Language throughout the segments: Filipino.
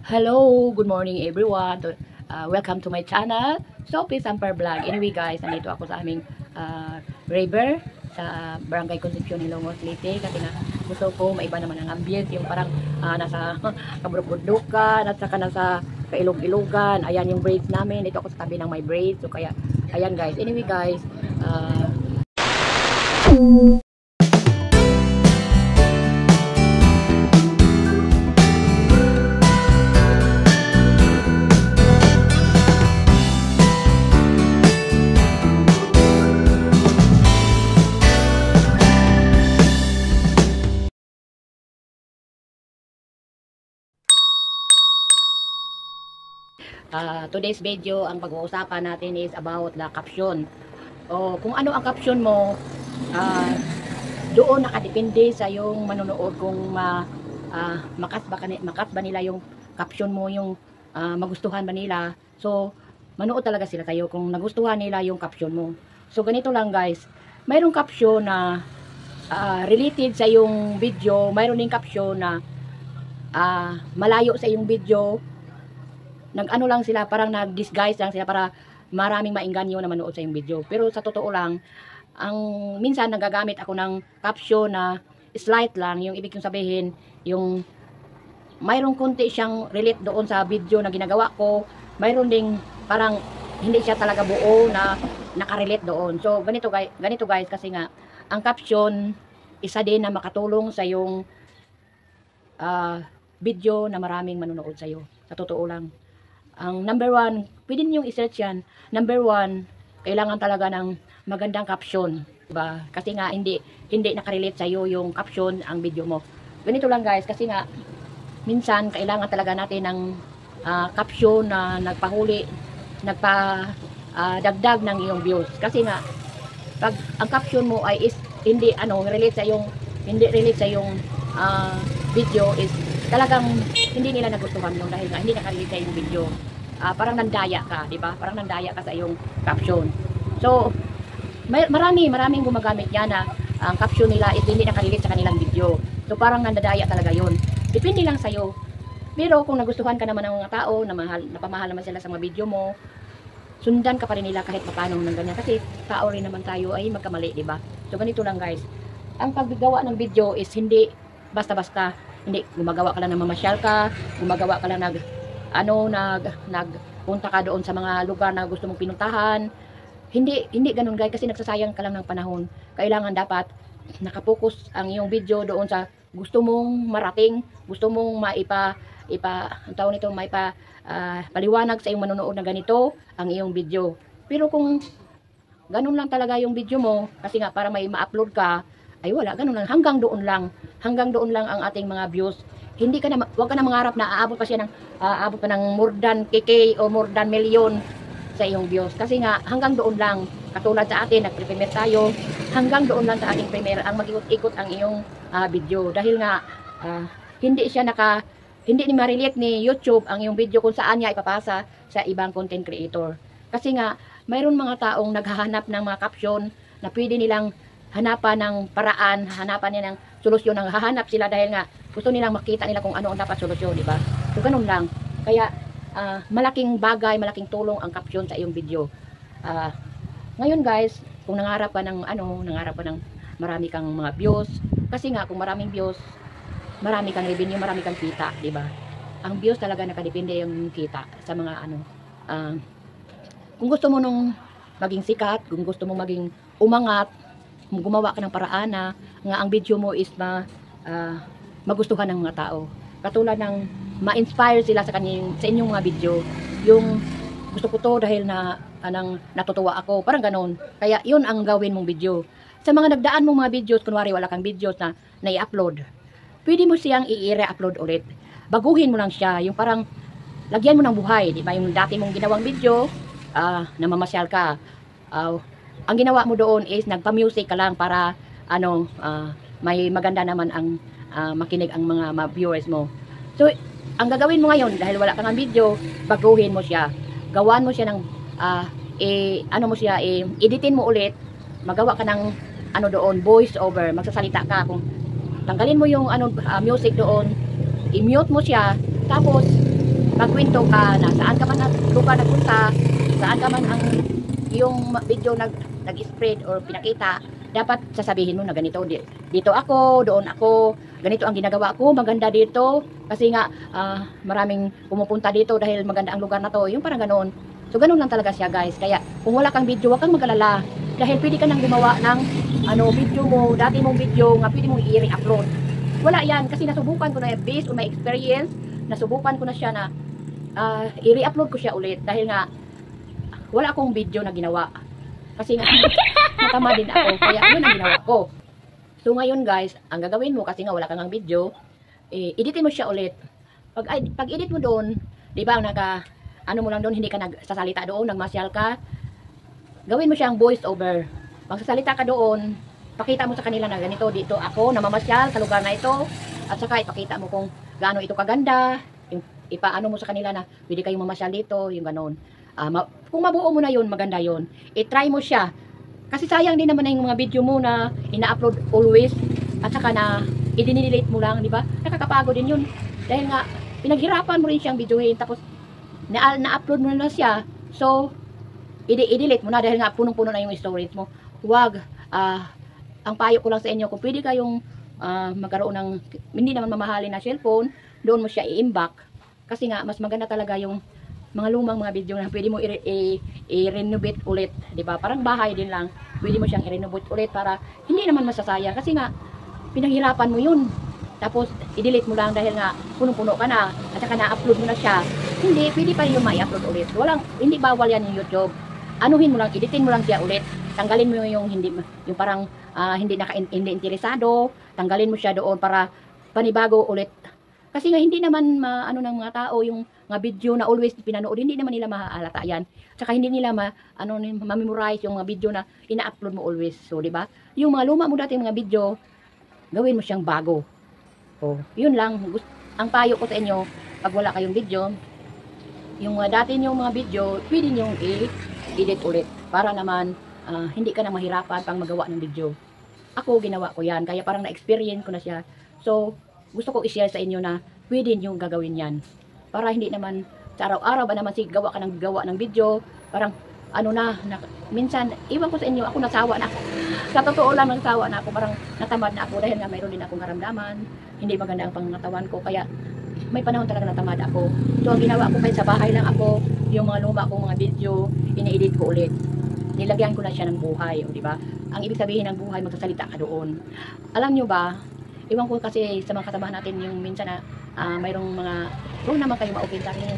Hello, good morning everyone. Welcome to my channel, Sophie Samper Vlog. Anyway guys, nandito ako sa aming river sa Barangay Concepcion, Ilongos, Leyte. Kasi nga gusto ko maiba naman ang ambience, yung parang nasa kabundok-bundukan at saka nasa kailog-ilogan. Ayan yung braids namin. Ito ako sa tabi ng my braids. So kaya, ayan guys. Anyway guys, today's video, ang pag-uusapan natin is about the caption. O kung ano ang caption mo, doon nakadepende sa yung manonood kung makas ba nila yung caption mo, yung magustuhan ba nila. So, manood talaga sila tayo kung nagustuhan nila yung caption mo. So, ganito lang guys. Mayroong caption na related sa yung video. Mayroon ding caption na malayo sa yung video. Nag-ano lang sila, parang nag-disguise lang sila para maraming maingganyo na manood sa yung video. Pero sa totoo lang, minsan nagagamit ako ng caption na slight lang, yung ibig kong sabihin, yung mayroong konti siyang relate doon sa video na ginagawa ko, mayroon ding parang hindi siya talaga buo na nakarelate doon. So ganito guys, kasi nga ang caption isa din na makatulong sa yung video na maraming manonood sa iyo. Sa totoo lang. Ang number one, pwede ninyong i-search yan. Number one, kailangan talaga ng magandang caption. Diba? Kasi nga, hindi nakarelate sa'yo yung caption, ang video mo. Ganito lang guys, kasi nga, minsan, kailangan talaga natin ng caption na nagpa-dagdag ng iyong views. Kasi nga, pag ang caption mo ay hindi relate sa yung video is talagang hindi nila nagustuhan yun dahil nga hindi nakarelate sa yung video. Parang nandaya ka, di ba? Parang nandaya ka sa yung caption. So, maraming gumagamit yan na ang caption nila is hindi nakarelate sa kanilang video. So, parang nandadaya talaga yun. Depende lang sa'yo. Pero kung nagustuhan ka naman ng mga tao, napamahal naman sila sa mga video mo, sundan ka pa rin nila kahit paano ng ganyan. Kasi tao rin naman tayo ay magkamali, di ba? So, ganito lang guys. Ang paggawa ng video is hindi basta-basta. Hindi, gumagawa ka lang ng mamasyal ka, gumagawa ka lang nagpunta ka doon sa mga lugar na gusto mong pinuntahan. Hindi ganun guys, kasi nagsasayang ka lang ng panahon. Kailangan dapat nakapokus ang iyong video doon sa gusto mong marating, gusto mong paliwanag sa iyong manonood na ganito ang iyong video. Pero kung ganun lang talaga yung video mo, kasi nga para may ma-upload ka, ay wala, ganun lang, hanggang doon lang ang ating mga views. Wag ka na mangarap na aabot pa ng more than KK o more than million sa iyong views. Kasi nga, hanggang doon lang, katulad sa atin, nag-premiere tayo, hanggang doon lang sa ating premiere, ang mag-ikot-ikot ang iyong video. Dahil nga, hindi ni ma-relate ni YouTube ang iyong video kung saan niya ipapasa sa ibang content creator. Kasi nga, mayroon mga taong naghahanap ng mga caption na pwede nilang hanapan ng paraan, hanapan nila ng solusyon, hahanap sila dahil nga gusto nilang makita nila kung ano ang dapat solusyon, di ba? So ganun lang. Kaya malaking bagay, malaking tulong ang caption sa iyong video. Ngayon guys, kung nangarap ka ng marami kang mga views, kasi nga kung maraming views, marami kang revenue, marami kang kita, di ba? Ang views talaga nakadepende yung kita sa mga kung gusto mo nung maging sikat, kung gusto mo maging umangat, gumawa ka ng paraan na nga ang video mo is magustuhan ng mga tao. Katulad ng ma-inspire sila sa inyong mga video. Yung gusto ko to dahil natutuwa ako. Parang ganon. Kaya yun ang gawin mong video. Sa mga nagdaan mong mga videos, kunwari wala kang videos na i-upload, pwede mo siyang i-re-upload ulit. Baguhin mo lang siya. Yung parang lagyan mo ng buhay. Di ba? Yung dati mong ginawang video, namamasyal ka. Ang ginawa mo doon is nagpa-music ka lang para may maganda naman ang makinig ang mga viewers mo. So, ang gagawin mo ngayon dahil wala kang video, baguhin mo siya. Gawan mo siya ng editin mo ulit, magawa ka ng doon, voice over, magsasalita ka. Kung tanggalin mo yung music doon, i-mute mo siya, tapos magkwento ka na saan ka man lugar nagpunta, saan ka man ang yung video nag-spread or pinakita, dapat sasabihin mo na ganito, dito ako, doon ako, ganito ang ginagawa ko, maganda dito, kasi nga maraming pumupunta dito dahil maganda ang lugar na to, yung parang ganoon. So ganoon lang talaga siya guys, kaya kung wala kang video, wag kang mag-alala, dahil pwede ka nang gumawa ng video mo, dati mong video nga pwede mong i-re-upload. Wala yan, kasi nasubukan ko na based on my experience, nasubukan ko na siya na i-re-upload ko siya ulit dahil nga wala akong video na ginawa. Kasi nga natama din ako, kaya yun ang ginawa ko. So ngayon guys, ang gagawin mo kasi nga wala kang video, editin mo siya ulit. Pag edit mo doon, 'di ba, ano mo lang doon, hindi ka nagsasalita doon, nagmasyal ka. Gawin mo siyang voice over. Magsasalita ka doon, pakita mo sa kanila na ganito, dito ako namamasyal sa lugar na ito, at saka ipakita mo kung gaano ito kaganda, ipaano mo sa kanila na pwede kayong mamasyal dito, yung ganon. Kung mabuo mo na yun, maganda yun. I-try mo siya. Kasi sayang din naman na yung mga video mo na ina-upload always, at saka na i-delete mo lang, di ba? Nakakapagod din yun. Dahil nga, pinaghirapan mo rin siyang videohin, tapos na-upload mo na siya. So, i-delete mo na dahil nga punong-puno na yung stories mo. Huwag, ang payo ko lang sa inyo, kung pwede kayong magkaroon ng, hindi naman mamahalin na cellphone, doon mo siya i-imbak. Kasi nga, mas maganda talaga yung mga lumang mga video na pwede mo i-renovate ulit, 'di ba? Parang bahay din lang, pwede mo siyang i-renovate ulit para hindi naman masasayang kasi nga pinaghirapan mo 'yun. Tapos i-delete mo lang dahil nga punong-puno ka na at saka na-upload mo na siya. Hindi pwede pa yung mai-upload ulit. Hindi bawal yan yung YouTube. Anuhin mo lang, editin mo lang siya ulit. Tanggalin mo yung yung parang hindi interesado, tanggalin mo siya doon para panibago ulit. Kasi nga hindi naman ng mga tao yung mga video na always pinanood, hindi naman nila mahalata yan. Tsaka hindi nila ma-memorize yung mga video na ina-upload mo always. So, di ba? Yung mga luma mo dati mga video, gawin mo siyang bago. So, yun lang. Ang payo ko sa inyo, pag wala kayong video, yung dati yung mga video, pwede nyo i-edit ulit. Para naman, hindi ka na mahirapan pang magawa ng video. Ako, ginawa ko yan. Kaya parang na-experience ko na siya. So, gusto ko i-share sa inyo na pwede nyo gagawin yan. Para hindi naman sa araw-araw ba naman gawa ka ng video, parang minsan, iwan ko sa inyo, ako nasawa na ako. Sa totoo lang, nasawa na ako, parang natamad na ako dahil nga mayroon din akong karamdaman, hindi maganda ang pangangatawan ko, kaya may panahon talaga natamad ako. So, ang ginawa ko kahit sa bahay lang ako, yung mga luma kong mga video, ini-edit ko ulit. Nilagyan ko na siya ng buhay, di ba? Ang ibig sabihin ng buhay, magsasalita ka doon. Alam nyo ba, iwan ko kasi sa mga kasamahan natin yung minsan na mayroong mga, kung naman kayo ma-open sa akin,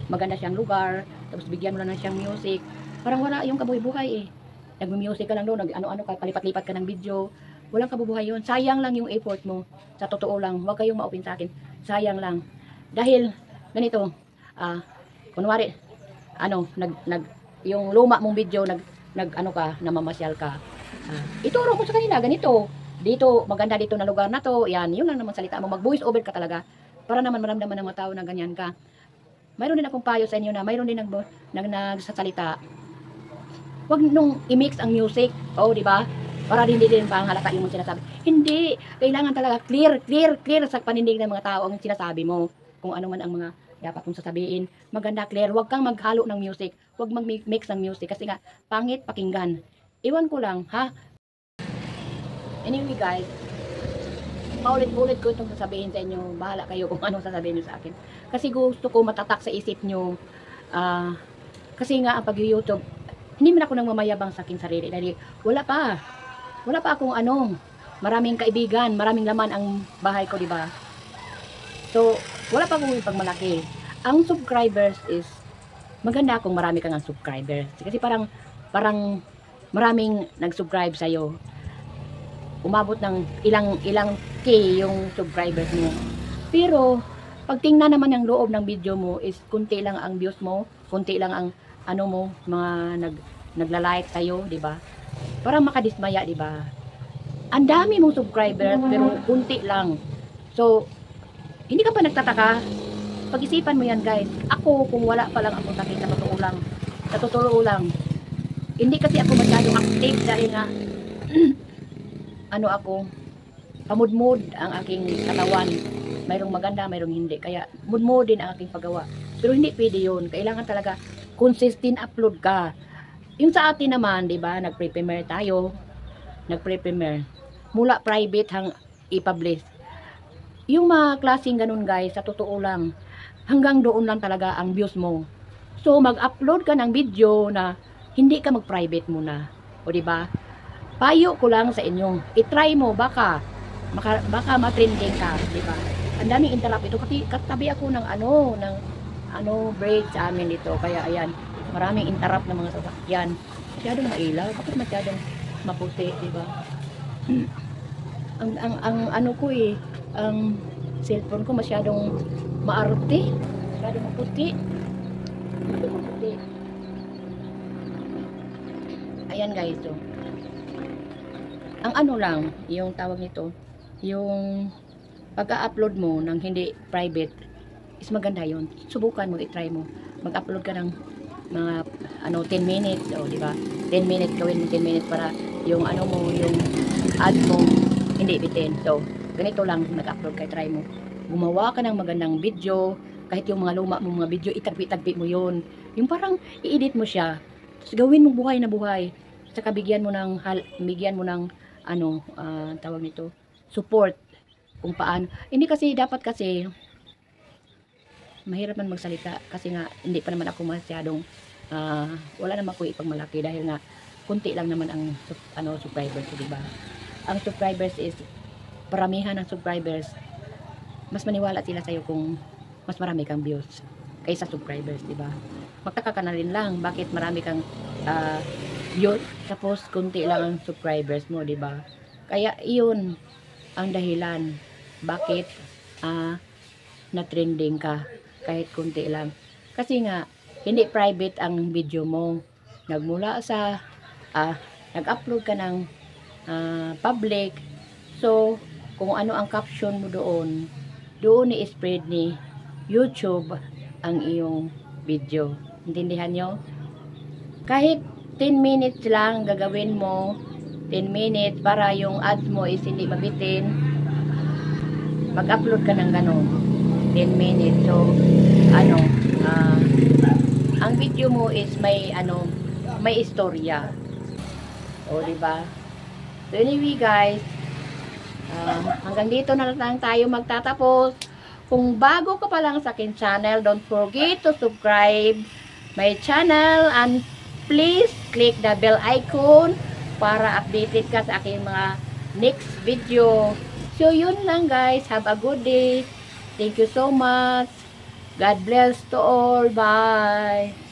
maganda siyang lugar, tapos bigyan mo lang ng siyang music, parang wala yung kabuhay-buhay eh. Nagme-music ka lang doon, ano-ano ka, palipat-lipat ka ng video, walang kabubuhay yun. Sayang lang yung effort mo, sa totoo lang, huwag kayong ma-open sa akin, sayang lang. Dahil, ganito, kunwari, yung luma mong video, namamasyal ka, ituro mo sa kanila, ganito, dito, maganda dito na lugar na to, yan, yun lang naman salita mo, mag-voice over ka talaga, para naman maramdaman ng mga tao na ganyan ka. Mayroon din akong payo sa inyo na mayroon din nagsasalita. Huwag nung i-mix ang music, di ba? Para hindi din panghalata yung sinasabi. Hindi, kailangan talaga clear sa panindig ng mga tao ang sinasabi mo. Kung ano man ang mga dapat mong sasabihin, maganda, clear. Huwag kang maghalo ng music, huwag mag-mix ng music kasi nga pangit pakinggan. Iwan ko lang, ha? Anyway guys, paulit-ulit ko itong sasabihin sa inyo. Bahala kayo kung anong sasabihin nyo sa akin. Kasi gusto ko matatak sa isip nyo. Kasi nga ang pag-YouTube, hindi man ako nang mamayabang sa aking sarili. Dahil wala pa akong maraming kaibigan, maraming laman ang bahay ko, diba? So, wala pa akong pagmalaki. Ang subscribers is, maganda kung marami kang subscribers. Kasi parang maraming nag-subscribe sa'yo. Umabot ng ilang K yung subscribers mo. Pero, pag tingnan naman ang loob ng video mo is kunti lang ang views mo, kunti lang ang mga nagla-like sa'yo, di ba? Parang makadismaya, di ba? Ang dami mong subscribers pero kunti lang. So, hindi ka pa nagtataka? Pag-isipan mo yan, guys. Ako, kung wala pa lang akong sakit, sa totoo lang, hindi kasi ako masyadong active dahil nga pamudmud ang aking katawan. mayroong maganda, mayroong hindi. Kaya mood din ang aking paggawa. Pero hindi pwede yun. Kailangan talaga consistent upload ka. Yung sa atin naman, di ba, nag-prepare tayo. Nag-prepare. Mula private hang i-publish. Yung mga klaseng ganun guys, sa totoo lang, hanggang doon lang talaga ang views mo. So, mag-upload ka ng video na hindi ka mag-private muna. O di ba? Payo ko lang sa inyo. I-try mo, baka ma-trending ka, di ba? Ang daming interrupt ito kasi katabi ako ng bridge sa amin dito. Kaya ayan, maraming interrupt ng mga sasakyan. Masyadong mailaw, bakit masyadong maputi, di ba? ang ano ko ang cellphone ko masyadong maarte, masyadong maputi. Masyadong maputi. Ayan guys, so. Ang ano lang, yung tawag nito, yung pagka-upload mo ng hindi private is maganda yun. Subukan mo, i-try mo. Mag-upload ka ng mga 10 minutes, di ba? 10 minutes, gawin mo 10 minutes para yung yung ad mo hindi bitin. So, ganito lang, nag-upload ka, try mo. Gumawa ka ng magandang video, kahit yung mga luma mo mga video, itagpi-tagpi mo yun. Yung parang i-edit mo siya. Tapos gawin mo buhay na buhay. Saka bigyan mo ng tawag nito, support kung paano. Hindi kasi dapat kasi mahirap man magsalita kasi nga hindi pa naman ako masyadong wala naman ako ipagmalaki dahil nga kunti lang naman ang subscribers, di ba? Ang subscribers is paramihan ng subscribers, mas maniwala sila sa iyo kung mas marami kang views kaysa subscribers, di ba? Magtaka ka na rin lang bakit marami kang views tapos kunti lang ang subscribers mo, di ba? Kaya iyon ang dahilan bakit na trending ka kahit kunti lang. Kasi nga hindi private ang video mo. Nagmula sa nag-upload ka ng public. So, kung ano ang caption mo doon i-spread ni YouTube ang iyong video. Intindihan nyo? Kahit 10 minutes lang gagawin mo, 10 minutes para yung ads mo is hindi mabitin, mag-upload ka ng gano'n 10 minutes. So ang video mo is may istorya, o diba? So anyway guys, hanggang dito na lang tayo magtatapos. Kung bago ka pa lang sa akin channel, don't forget to subscribe my channel and please click the bell icon para updated ka sa aking mga next video. So yun lang guys, have a good day. Thank you so much. God bless to all. Bye.